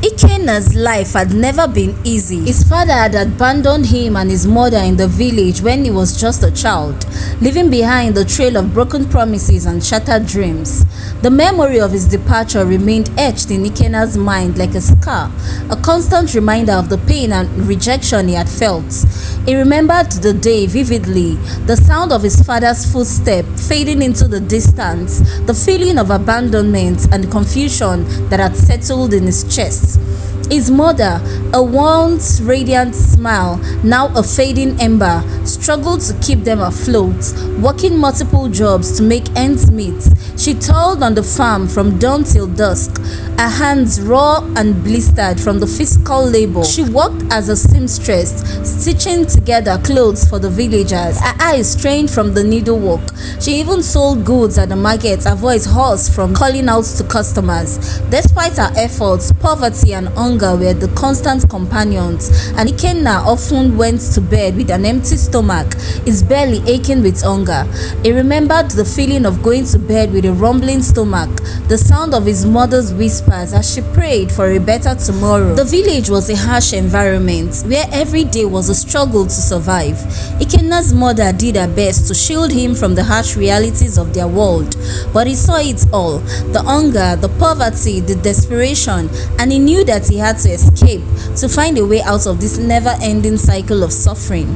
Ikenna's life had never been easy. His father had abandoned him and his mother in the village when he was just a child, leaving behind a trail of broken promises and shattered dreams. The memory of his departure remained etched in Ikenna's mind like a scar, a constant reminder of the pain and rejection he had felt. He remembered the day vividly, the sound of his father's footstep fading into the distance, the feeling of abandonment and confusion that had settled in his chest. His mother, a once radiant smile, now a fading ember, struggled to keep them afloat, working multiple jobs to make ends meet. She toiled on the farm from dawn till dusk, her hands raw and blistered from the physical labor. She worked as a seamstress, stitching together clothes for the villagers, her eyes strained from the needlework. She even sold goods at the market, her voice hoarse from calling out to customers. Despite her efforts, poverty and hunger were the constant companions, and Ikenna often went to bed with an empty stomach, his belly aching with hunger. He remembered the feeling of going to bed with a rumbling stomach, the sound of his mother's whispers as she prayed for a better tomorrow. The village was a harsh environment where every day was a struggle to survive. Ikenna's mother did her best to shield him from the harsh realities of their world, but he saw it all: the hunger, the poverty, the desperation, and he knew that he had to escape to find a way out of this never-ending cycle of suffering.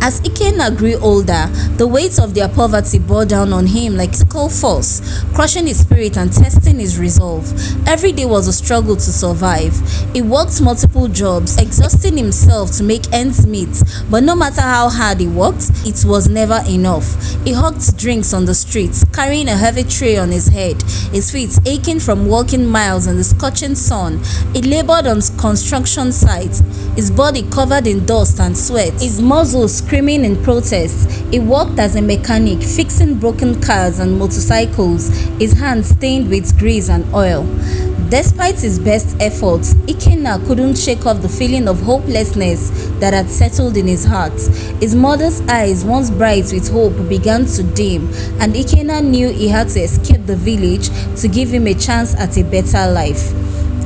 As Ikenna grew older, the weight of their poverty bore down on him like a physical force, crushing his spirit and testing his resolve. Every day was a struggle to survive. He worked multiple jobs, exhausting himself to make ends meet, but no matter how hard he worked, it was never enough. He hawked drinks on the streets, carrying a heavy tray on his head, his feet aching from walking miles in the scorching sun. He labored on construction sites, his body covered in dust and sweat, his muscles screaming in protest. He worked as a mechanic, fixing broken cars and motorcycles, his hands stained with grease and oil. Despite his best efforts, Ikenna couldn't shake off the feeling of hopelessness that had settled in his heart. His mother's eyes, once bright with hope, began to dim, and Ikenna knew he had to escape the village to give him a chance at a better life.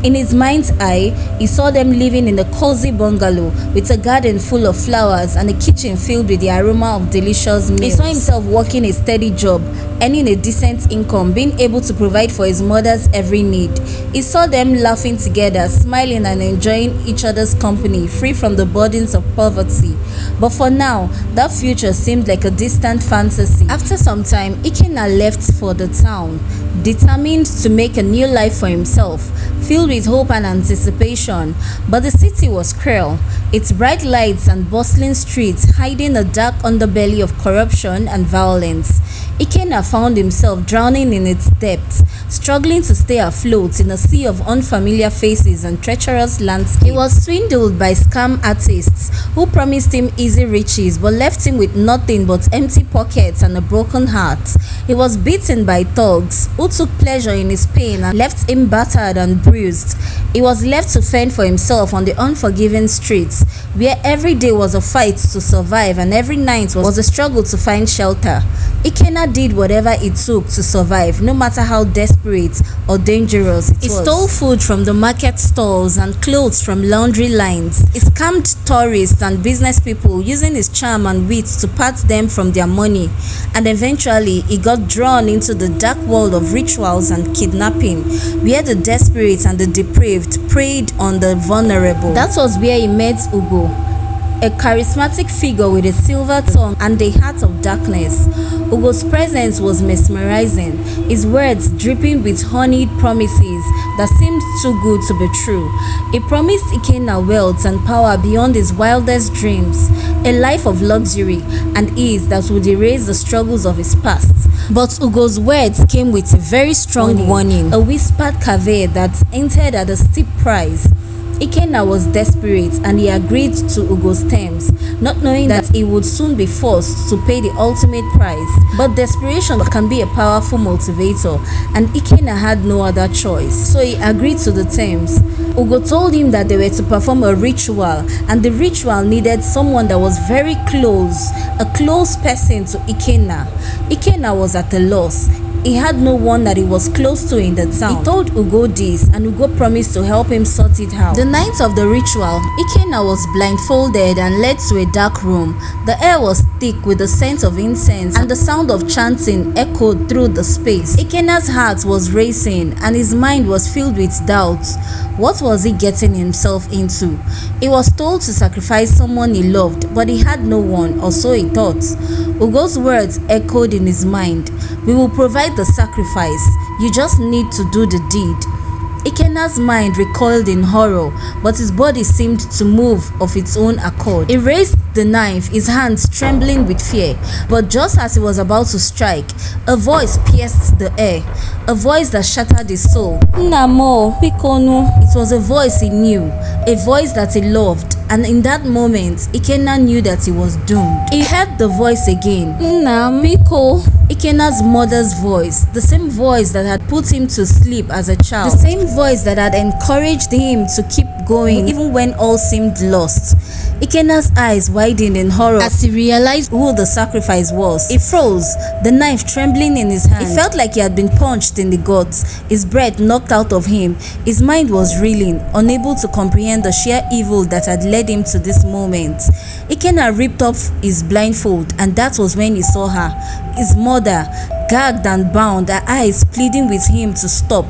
In his mind's eye, he saw them living in a cozy bungalow with a garden full of flowers and a kitchen filled with the aroma of delicious meals. He saw himself working a steady job, earning a decent income, being able to provide for his mother's every need. He saw them laughing together, smiling and enjoying each other's company, free from the burdens of poverty. But for now, that future seemed like a distant fantasy. After some time, Ikenna left for the town, determined to make a new life for himself, filled with hope and anticipation. But the city was cruel, its bright lights and bustling streets hiding a dark underbelly of corruption and violence. Ikenna found himself drowning in its depths, struggling to stay afloat in a sea of unfamiliar faces and treacherous landscapes. He was swindled by scam artists who promised him easy riches but left him with nothing but empty pockets and a broken heart. He was beaten by thugs who took pleasure in his pain and left him battered and bruised. He was left to fend for himself on the unforgiving streets, where every day was a fight to survive and every night was a struggle to find shelter. Ikenna did whatever it took to survive, no matter how desperate or dangerous it was. He stole food from the market stalls and clothes from laundry lines. He scammed tourists and business people, using his charm and wit to part them from their money. And eventually, he got drawn into the dark world of rituals and kidnapping, where the desperate and the depraved preyed on the vulnerable. That was where he met Ugo, a charismatic figure with a silver tongue and a heart of darkness. Ugo's presence was mesmerizing, his words dripping with honeyed promises that seemed too good to be true. He promised Ikenna wealth and power beyond his wildest dreams, a life of luxury and ease that would erase the struggles of his past. But Ugo's words came with a very strong warning, a whispered caveat that entered at a steep price. Ikenna was desperate and he agreed to Ugo's terms, not knowing that he would soon be forced to pay the ultimate price. But desperation can be a powerful motivator, and Ikenna had no other choice, so he agreed to the terms. Ugo told him that they were to perform a ritual, and the ritual needed someone that was very close, a close person to Ikenna. Ikenna was at a loss. He had no one that he was close to in the town. He told Ugo this, and Ugo promised to help him sort it out. The night of the ritual, Ikenna was blindfolded and led to a dark room. The air was thick with the scent of incense, and the sound of chanting echoed through the space. Ikenna's heart was racing, and his mind was filled with doubts. What was he getting himself into? He was told to sacrifice someone he loved, but he had no one, or so he thought. Ugo's words echoed in his mind. We will provide the sacrifice. You just need to do the deed. Ikenna's mind recoiled in horror, but his body seemed to move of its own accord. He raised the knife, his hands trembling with fear. But just as he was about to strike, a voice pierced the air, a voice that shattered his soul. Namo, Pikonu. It was a voice he knew, a voice that he loved, and in that moment, Ikenna knew that he was doomed. He heard the voice again. Namiko. Ikenna's mother's voice, the same voice that had put him to sleep as a child, the same voice that had encouraged him to keep going even when all seemed lost. Ikenna's eyes widened in horror as he realized who the sacrifice was. He froze, the knife trembling in his hand. He felt like he had been punched in the guts, his breath knocked out of him. His mind was reeling, unable to comprehend the sheer evil that had led him to this moment. Ikenna ripped off his blindfold, and that was when he saw her, his mother, gagged and bound, her eyes pleading with him to stop.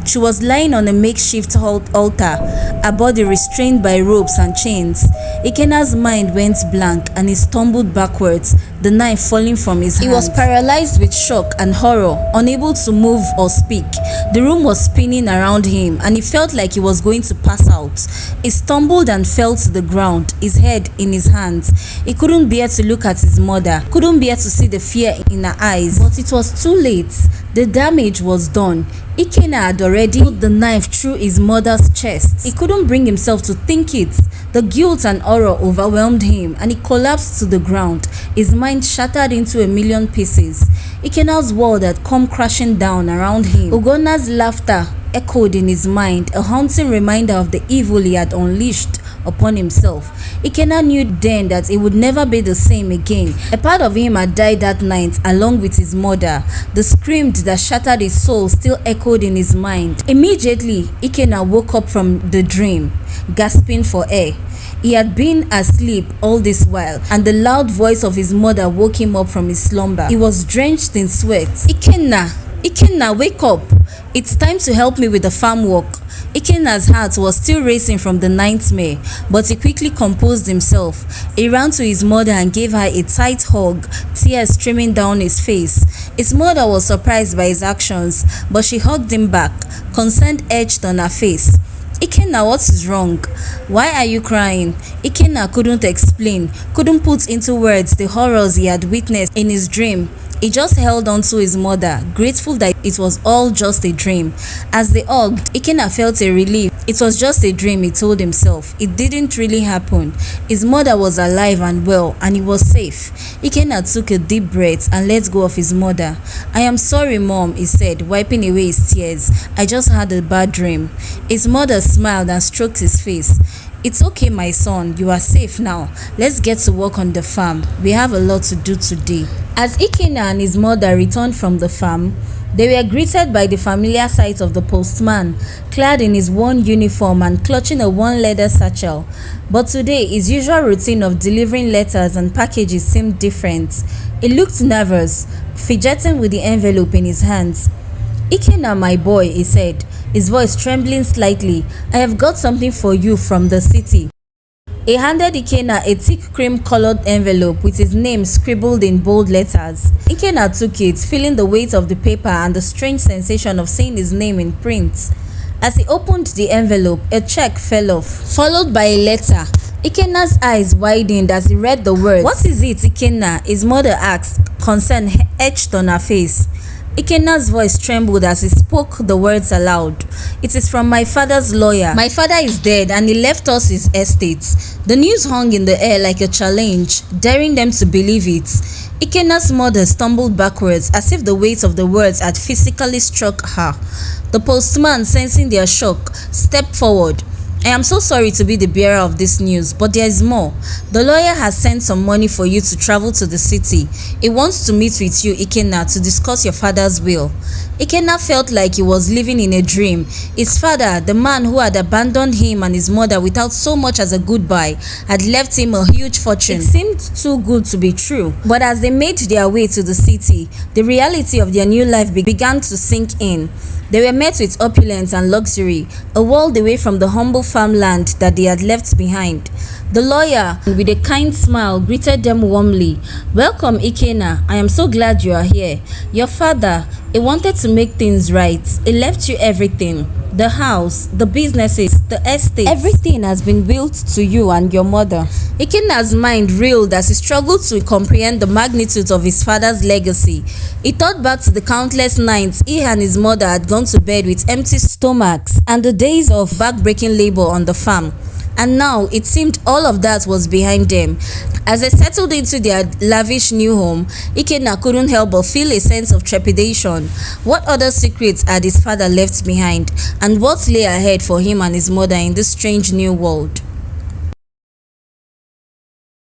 She was lying on a makeshift altar, her body restrained by ropes and chains. Ikenna's mind went blank and he stumbled backwards, the knife falling from his hand. He was paralyzed with shock and horror, unable to move or speak. The room was spinning around him and he felt like he was going to pass out. He stumbled and fell to the ground, his head in his hands. He couldn't bear to look at his mother, couldn't bear to see the fear in her eyes. But it was too late. The damage was done. Ikenna had already put the knife through his mother's chest. He couldn't bring himself to think it. The guilt and horror overwhelmed him and he collapsed to the ground, his mind shattered into a million pieces. Ikenna's world had come crashing down around him. Ugonna's laughter echoed in his mind, a haunting reminder of the evil he had unleashed upon himself. Ikenna knew then that he would never be the same again. A part of him had died that night along with his mother. The scream that shattered his soul still echoed in his mind. Immediately, Ikenna woke up from the dream, gasping for air. He had been asleep all this while, and the loud voice of his mother woke him up from his slumber. He was drenched in sweat. Ikenna, wake up. It's time to help me with the farm work. Ikenna's heart was still racing from the nightmare, but he quickly composed himself. He ran to his mother and gave her a tight hug, tears streaming down his face. His mother was surprised by his actions, but she hugged him back, concern etched on her face. Ikenna, what is wrong? Why are you crying? Ikenna couldn't explain, couldn't put into words the horrors he had witnessed in his dream. He just held on to his mother, grateful that it was all just a dream. As they hugged, Ikenna felt a relief. It was just a dream, he told himself. It didn't really happen. His mother was alive and well, and he was safe. Ikenna took a deep breath and let go of his mother. I am sorry, Mom, he said, wiping away his tears. I just had a bad dream. His mother smiled and stroked his face. It's okay, my son. You are safe now. Let's get to work on the farm. We have a lot to do today. As Ikenna and his mother returned from the farm, they were greeted by the familiar sight of the postman, clad in his worn uniform and clutching a worn leather satchel. But today, his usual routine of delivering letters and packages seemed different. He looked nervous, fidgeting with the envelope in his hands. Ikenna, my boy, he said, his voice trembling slightly. I have got something for you from the city. He handed Ikenna a thick cream-colored envelope with his name scribbled in bold letters. Ikenna took it, feeling the weight of the paper and the strange sensation of seeing his name in print. As he opened the envelope, a check fell off, followed by a letter. Ikenna's eyes widened as he read the words. What is it, Ikenna? His mother asked, concern etched on her face. Ikenna's voice trembled as he spoke the words aloud. It is from my father's lawyer. My father is dead and he left us his estate. The news hung in the air like a challenge, daring them to believe it. Ikenna's mother stumbled backwards as if the weight of the words had physically struck her. The postman, sensing their shock, stepped forward. I am so sorry to be the bearer of this news, but there is more. The lawyer has sent some money for you to travel to the city. He wants to meet with you, Ikenna, to discuss your father's will. Ikenna felt like he was living in a dream. His father, the man who had abandoned him and his mother without so much as a goodbye, had left him a huge fortune. It seemed too good to be true. But as they made their way to the city, the reality of their new life began to sink in. They were met with opulence and luxury, a world away from the humble farmland that they had left behind. The lawyer, with a kind smile, greeted them warmly. "Welcome, Ikenna. I am so glad you are here. Your father, he wanted to make things right. He left you everything. The house, the businesses, the estate. Everything has been built to you and your mother." Ikenna's mind reeled as he struggled to comprehend the magnitude of his father's legacy. He thought back to the countless nights he and his mother had gone to bed with empty stomachs and the days of backbreaking labor on the farm. And now it seemed all of that was behind them. As they settled into their lavish new home, Ikenna couldn't help but feel a sense of trepidation. What other secrets had his father left behind, and what lay ahead for him and his mother in this strange new world?